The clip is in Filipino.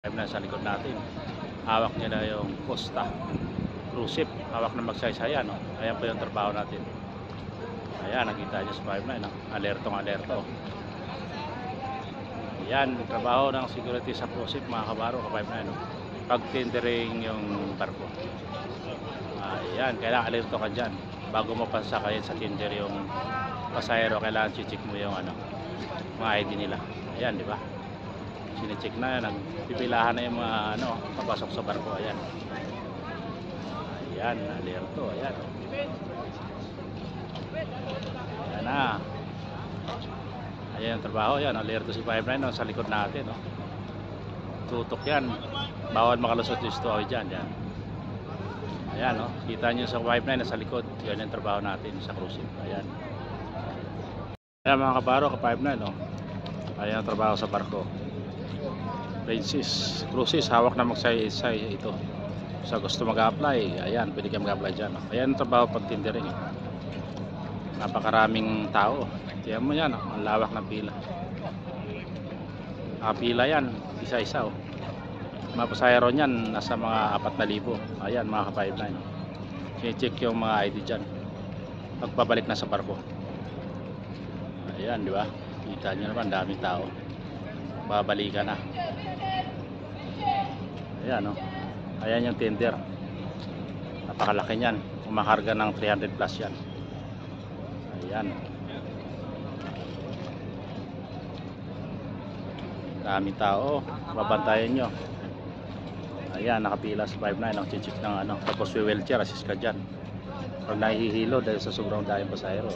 Na sa likod natin, hawak niya na yung Costa cruise ship, hawak na magsaysayan, no? Ayan po yung trabaho natin. Ayan, nakita niyo sa 59, no? Alerto. Ayan, trabaho ng security sa cruise ship, mga kabaro, ka-59, no? Pag tendering yung barko. Ayan, kailangan alerto ka dyan bago mo pasakayin sa tender yung pasahero. Kailangan check mo yung mga ID nila. Ayan, di ba? Sine-check na yan, nagpipilahan na yung mga papasok sa barko. Ayan, alerto. Ayan na, ayan yung trabaho. Ayan, alerto si 59, no? Sa likod natin, no? Tutok yan, bawal makalusot yung story dyan. Ayan, no? Kita nyo sa 59 na sa likod. Yan yung trabaho natin sa cruise ship. Ayan mga kabaro, ka 59, no? Ayan ang trabaho sa barko. Princess Cruises, hawak na magsay-say ito. Sa gusto mag-apply, ayan, pwede kayo mag-apply dyan. Ayan ang trabaho pag tendering. Napakaraming tao. Tiyan mo yan, ang lawak ng pila. Pila yan, isa-isa. Mga pasahero nyan, nasa mga 4,000. Ayan mga ka-59. Sine-check yung mga ID dyan pagpabalik na sa barko. Ayan, di ba? Kita nyo naman, daming tao. Babalikan na. Ayan, no? Ayan yung tender. Napakalaki nyan. Kumakarga ng 300 plus yan. Ayan. Daming tao. Babantayan nyo. Ayan, nakapila sa 59. Ang chichik ng tapos wheelchair, assist ka dyan. Pag nahihilo dahil sa sobrang daming pasahero.